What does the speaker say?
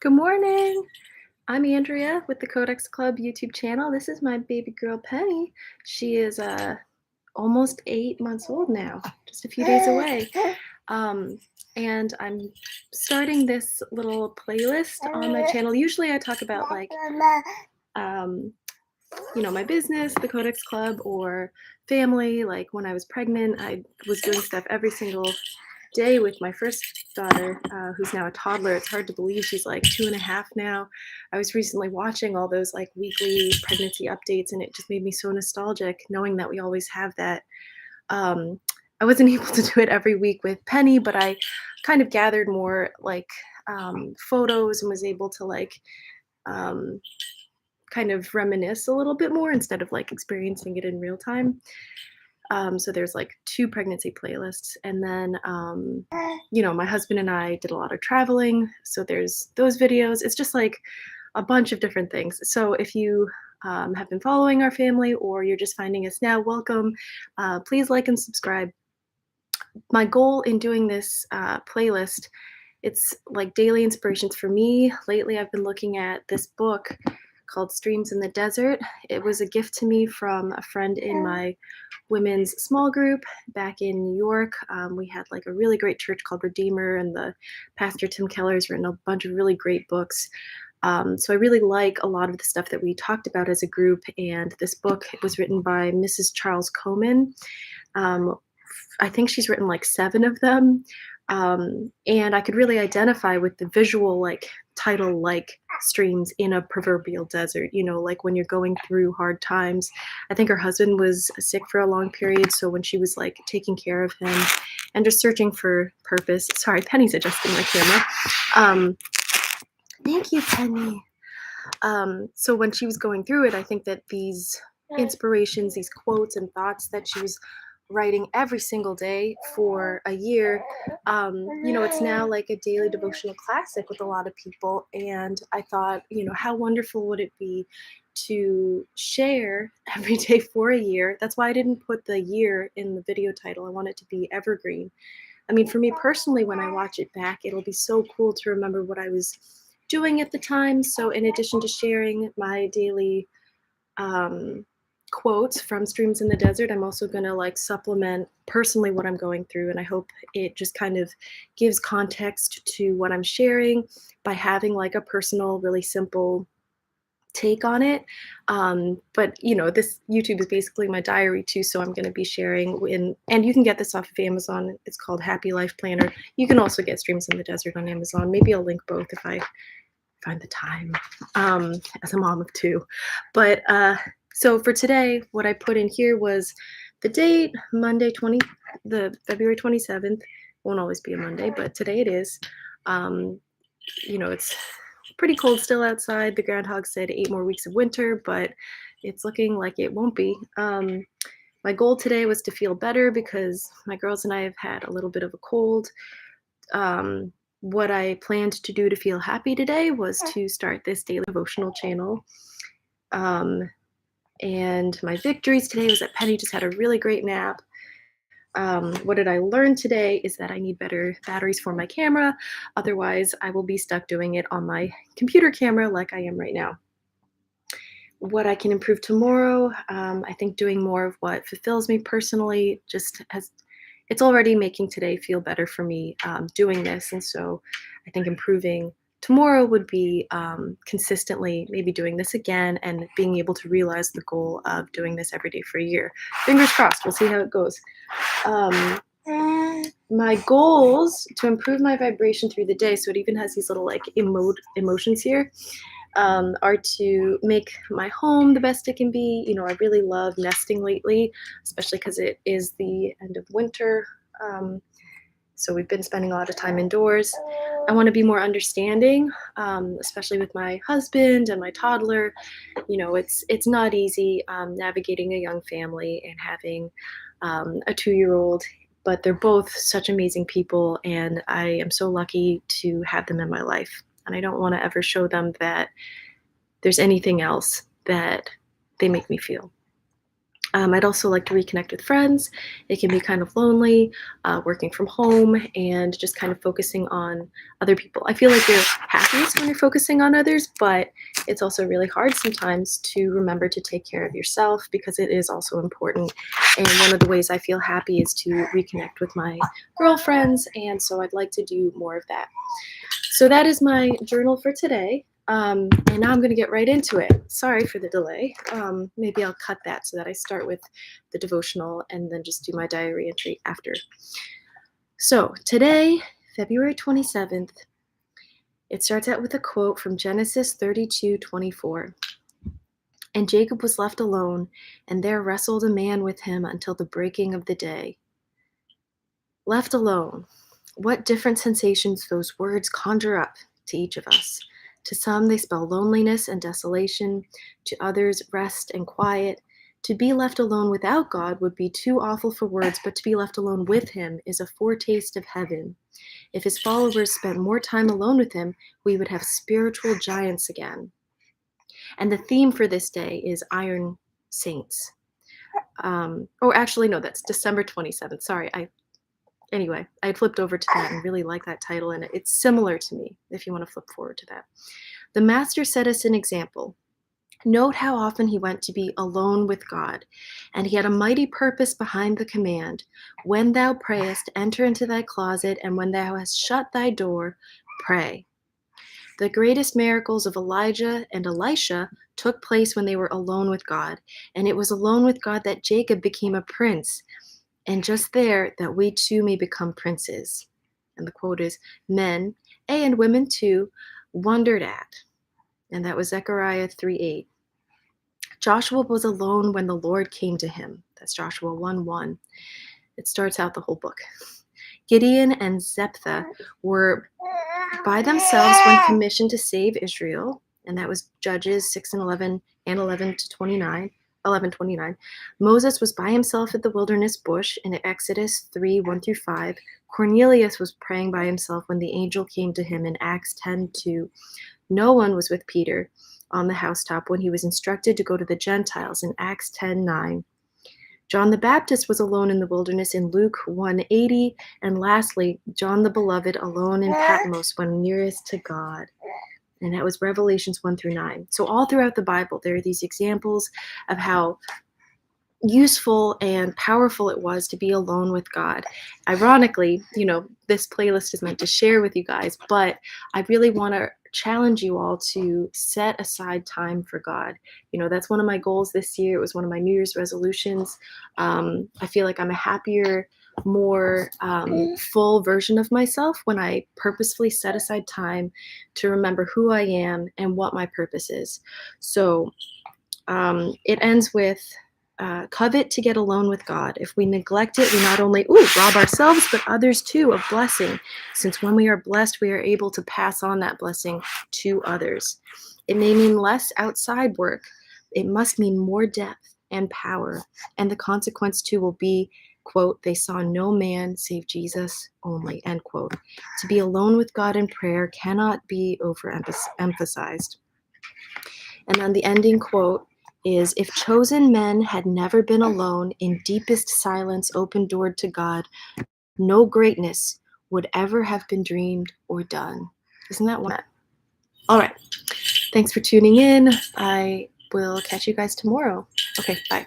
Good morning. I'm Andrea with the Codex Club YouTube channel. This is my baby girl Penny. She is almost 8 months old now, just a few days away. Um, and I'm starting this little playlist on my channel. Usually I talk about um, my business, the Codex Club, or family. Like when I was pregnant, I was doing stuff every single day with my first daughter, who's now a toddler. It's hard to believe she's like 2.5 now. I was recently watching all those like weekly pregnancy updates, and it just made me so nostalgic knowing that we always have that. Um, I wasn't able to do it every week with Penny, but I kind of gathered more like photos and was able to um, kind of reminisce a little bit more instead of like experiencing it in real time. So there's like two pregnancy playlists. And then, my husband and I did a lot of traveling. So there's those videos. It's just like a bunch of different things. So if you have been following our family or you're just finding us now, welcome. Please like and subscribe. My goal in doing this playlist, it's like daily inspirations for me. Lately, I've been looking at this book called Streams in the Desert. It was a gift to me from a friend in my women's small group back in New York. We had like a really great church called Redeemer, and the pastor Tim Keller has written a bunch of really great books. So I really like a lot of the stuff that we talked about as a group. And this book was written by Mrs Charles Cowman. I think she's written like 7 of them. And I could really identify with the visual like title, like streams in a proverbial desert, like when you're going through hard times. I think her husband was sick for a long period, so when she was like taking care of him and just searching for purpose. Sorry, Penny's adjusting my camera. Thank you, Penny. So when she was going through it, I think that these inspirations, these quotes and thoughts that she was writing every single day for a year, it's now like a daily devotional classic with a lot of people. And I thought, how wonderful would it be to share every day for a year? That's why I didn't put the year in the video title. I want it to be evergreen. I mean, for me personally, when I watch it back, it'll be so cool to remember what I was doing at the time. So in addition to sharing my daily quotes from Streams in the Desert, I'm also going to like supplement personally what I'm going through. And I hope it just kind of gives context to what I'm sharing by having like a personal, really simple take on it. But this YouTube is basically my diary too, so I'm going to be sharing and you can get this off of Amazon. It's called Happy Life Planner. You can also get Streams in the Desert on Amazon. Maybe I'll link both if I find the time, as a mom of 2. But so for today, what I put in here was the date, the February 27th. Won't always be a Monday, but today it is. It's pretty cold still outside. The groundhog said 8 more weeks of winter, but it's looking like it won't be. My goal today was to feel better because my girls and I have had a little bit of a cold. What I planned to do to feel happy today was to start this daily devotional channel. And my victories today was that Penny just had a really great nap. What did I learn today is that I need better batteries for my camera. Otherwise, I will be stuck doing it on my computer camera like I am right now. What I can improve tomorrow, I think doing more of what fulfills me personally it's already making today feel better for me, doing this. And so I think improving tomorrow would be consistently maybe doing this again and being able to realize the goal of doing this every day for a year. Fingers crossed. We'll see how it goes. My goals to improve my vibration through the day, so it even has these little like emotions here, are to make my home the best it can be. I really love nesting lately, especially because it is the end of winter. So we've been spending a lot of time indoors. I want to be more understanding, especially with my husband and my toddler. It's not easy navigating a young family and having a 2-year-old, but they're both such amazing people, and I am so lucky to have them in my life. And I don't want to ever show them that there's anything else that they make me feel. I'd also like to reconnect with friends. It can be kind of lonely, working from home and just kind of focusing on other people. I feel like you're happiest when you're focusing on others, but it's also really hard sometimes to remember to take care of yourself because it is also important. And one of the ways I feel happy is to reconnect with my girlfriends. And so I'd like to do more of that. So that is my journal for today. And now I'm going to get right into it. Sorry for the delay. Maybe I'll cut that so that I start with the devotional and then just do my diary entry after. So today, February 27th, it starts out with a quote from Genesis 32:24. And Jacob was left alone, and there wrestled a man with him until the breaking of the day. Left alone. What different sensations those words conjure up to each of us. To some, they spell loneliness and desolation. To others, rest and quiet. To be left alone without God would be too awful for words, but to be left alone with Him is a foretaste of heaven. If His followers spent more time alone with Him, we would have spiritual giants again. And the theme for this day is Iron Saints. Actually, no, that's December 27th. Sorry, Anyway, I flipped over to that and really like that title, and it's similar to me, if you want to flip forward to that. The Master set us an example. Note how often he went to be alone with God, and he had a mighty purpose behind the command. When thou prayest, enter into thy closet, and when thou hast shut thy door, pray. The greatest miracles of Elijah and Elisha took place when they were alone with God, and it was alone with God that Jacob became a prince. And just there, that we too may become princes. And the quote is, men, and women too, wondered at. And that was Zechariah 3:8. Joshua was alone when the Lord came to him. That's Joshua 1:1. It starts out the whole book. Gideon and Jephthah were by themselves when commissioned to save Israel. And that was Judges 6:11 and 11:29. Moses was by himself at the wilderness bush in Exodus 3:1-5. Cornelius was praying by himself when the angel came to him in Acts 10:2. No one was with Peter on the housetop when he was instructed to go to the Gentiles in Acts 10:9. John the Baptist was alone in the wilderness in Luke 1:80. And lastly, John the Beloved alone in Patmos when nearest to God. And that was Revelations 1-9. So all throughout the Bible, there are these examples of how useful and powerful it was to be alone with God. Ironically, this playlist is meant to share with you guys, but I really want to challenge you all to set aside time for God. That's one of my goals this year. It was one of my New Year's resolutions. I feel like I'm a happier, more full version of myself when I purposefully set aside time to remember who I am and what my purpose is. So it ends with covet to get alone with God. If we neglect it, we not only rob ourselves, but others too of blessing, since when we are blessed, we are able to pass on that blessing to others. It may mean less outside work. It must mean more depth and power. And the consequence too will be, quote, they saw no man save Jesus only, end quote. To be alone with God in prayer cannot be overemphasized. And then the ending quote is, if chosen men had never been alone in deepest silence open-doored to God, no greatness would ever have been dreamed or done. Isn't that one? All right. Thanks for tuning in. I will catch you guys tomorrow. Okay, bye.